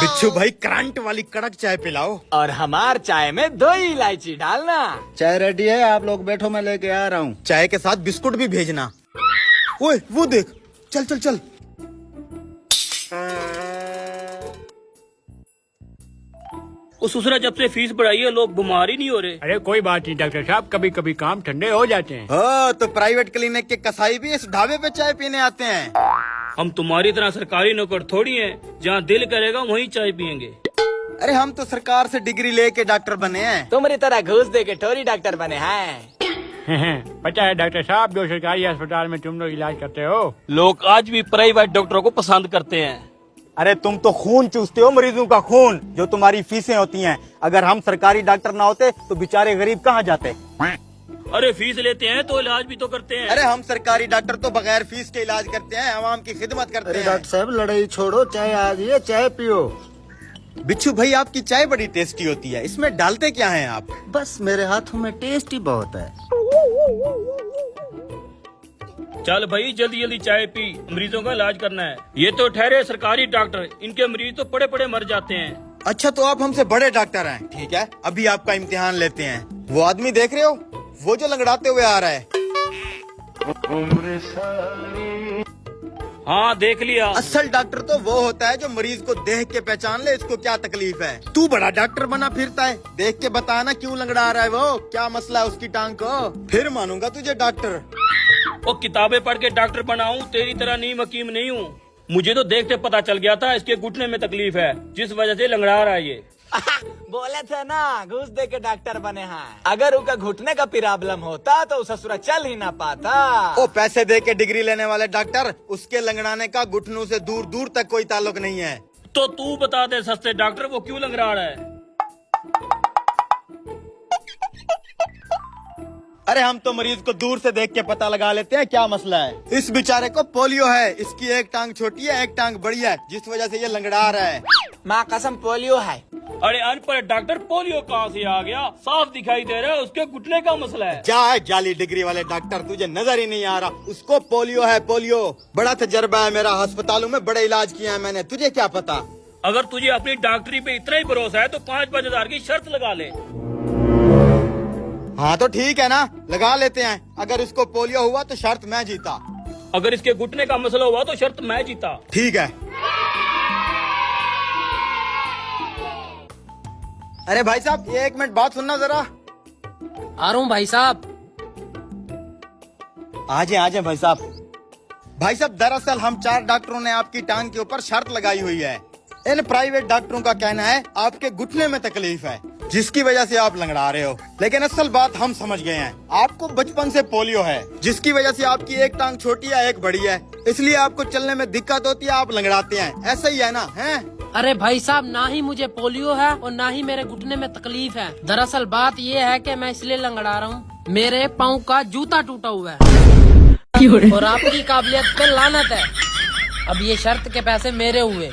बिच्छू भाई करंट वाली कड़क चाय पिलाओ। और हमार चाय में 2 इलायची डालना। चाय रेडी है, आप लोग बैठो, मैं लेके आ रहा हूँ। चाय के साथ बिस्कुट भी भेजना। ओए वो देख, चल चल चल। वो ससुरा जब से फीस बढ़ाई है लोग बीमार ही नहीं हो रहे। अरे कोई बात नहीं डॉक्टर साहब, कभी कभी काम ठंडे हो जाते हैं। हो तो प्राइवेट क्लिनिक के कसाई भी इस ढाबे पे चाय पीने आते हैं। हम तुम्हारी तरह सरकारी नौकर थोड़ी हैं, जहाँ दिल करेगा वहीं चाय पियेंगे। अरे हम तो सरकार से डिग्री लेके डॉक्टर बने हैं। तुम्हारी तरह घूस दे के ठोरी डॉक्टर बने हैं। पता है डॉक्टर साहब, जो सरकारी अस्पताल में तुम लोग इलाज करते हो, लोग आज भी प्राइवेट डॉक्टरों को पसंद करते हैं। अरे तुम तो खून चूसते हो, मरीजों का खून, जो तुम्हारी फीसें होती हैं। अगर हम सरकारी डॉक्टर ना होते तो बेचारे गरीब कहाँ जाते। अरे फीस लेते हैं तो इलाज भी तो करते हैं। अरे हम सरकारी डॉक्टर तो बगैर फीस के इलाज करते हैं, आवाम की खिदमत करते अरे हैं। डॉक्टर साहब, लड़ाई छोड़ो, चाय आ गई है, चाय पियो। बिच्छू भाई आपकी चाय बड़ी टेस्टी होती है, इसमें डालते क्या हैं आप? बस मेरे हाथों में टेस्ट ही बहुत है। चल भाई जल्दी जल्दी चाय पी, मरीजों का इलाज करना है। ये तो ठहरे सरकारी डॉक्टर, इनके मरीज तो पड़े पड़े मर जाते हैं। अच्छा तो आप हमसे बड़े डॉक्टर हैं, ठीक है, अभी आपका इम्तिहान लेते हैं। वो आदमी देख रहे हो, वो जो लंगड़ाते हुए आ रहा है। हाँ देख लिया। असल डॉक्टर तो वो होता है जो मरीज को देख के पहचान ले इसको क्या तकलीफ है। तू बड़ा डॉक्टर बना फिरता है, देख के बताना क्यों लंगड़ा रहा है, वो क्या मसला है उसकी टांग को, फिर मानूंगा तुझे डॉक्टर। वो किताबें पढ़ के डॉक्टर बनाऊं, तेरी तरह नीम हकीम नहीं हूँ। मुझे तो देखते पता चल गया था इसके घुटने में तकलीफ है, जिस वजह से लंगड़ा रहा है ये। बोले थे ना घूस दे के डॉक्टर बने हैं। अगर उनका घुटने का प्रॉब्लम होता तो ससुरा चल ही ना पाता। ओ पैसे दे के डिग्री लेने वाले डॉक्टर, उसके लंगड़ाने का घुटनों से दूर दूर तक कोई ताल्लुक नहीं है। तो तू बता दे सस्ते डॉक्टर, वो क्यों लंगड़ा रहा है? अरे हम तो मरीज को दूर से देख के पता लगा लेते हैं क्या मसला है। इस बेचारे को पोलियो है, इसकी एक टांग छोटी है एक टांग बड़ी है, जिस वजह से ये लंगड़ा रहा है। माँ कसम पोलियो है। अरे अनपढ़ डॉक्टर, पोलियो कहाँ से आ गया? साफ दिखाई दे रहा है उसके घुटने का मसला है। क्या है जाली डिग्री वाले डॉक्टर, तुझे नजर ही नहीं आ रहा, उसको पोलियो है पोलियो। बड़ा तजर्बा है मेरा, अस्पतालों में बड़े इलाज किया है मैंने, तुझे क्या पता। अगर तुझे अपनी डॉक्टरी पे इतना ही भरोसा है तो 5-5 हजार की शर्त लगा ले। हाँ तो ठीक है ना, लगा लेते हैं। अगर इसको पोलियो हुआ तो शर्त मैं जीता। अगर इसके घुटने का मसला हुआ तो शर्त मैं जीता। ठीक है। अरे भाई साहब 1 मिनट बात सुनना जरा। आ रहा हूँ भाई साहब। आ जाए भाई साहब। भाई साहब दरअसल हम 4 डॉक्टरों ने आपकी टांग के ऊपर शर्त लगाई हुई है। इन प्राइवेट डॉक्टरों का कहना है आपके घुटने में तकलीफ है, जिसकी वजह से आप लंगड़ा रहे हो। लेकिन असल बात हम समझ गए हैं, आपको बचपन से पोलियो है, जिसकी वजह से आपकी एक टांग छोटी है एक बड़ी है, इसलिए आपको चलने में दिक्कत होती है, आप लंगड़ाते हैं। ऐसा ही है ना? है? अरे भाई साहब, ना ही मुझे पोलियो है और ना ही मेरे घुटने में तकलीफ है। दरअसल बात ये है कि मैं इसलिए लंगड़ा रहा हूँ, मेरे पाँव का जूता टूटा हुआ है और आपकी काबिलियत पे लानत है। अब ये शर्त के पैसे मेरे हुए।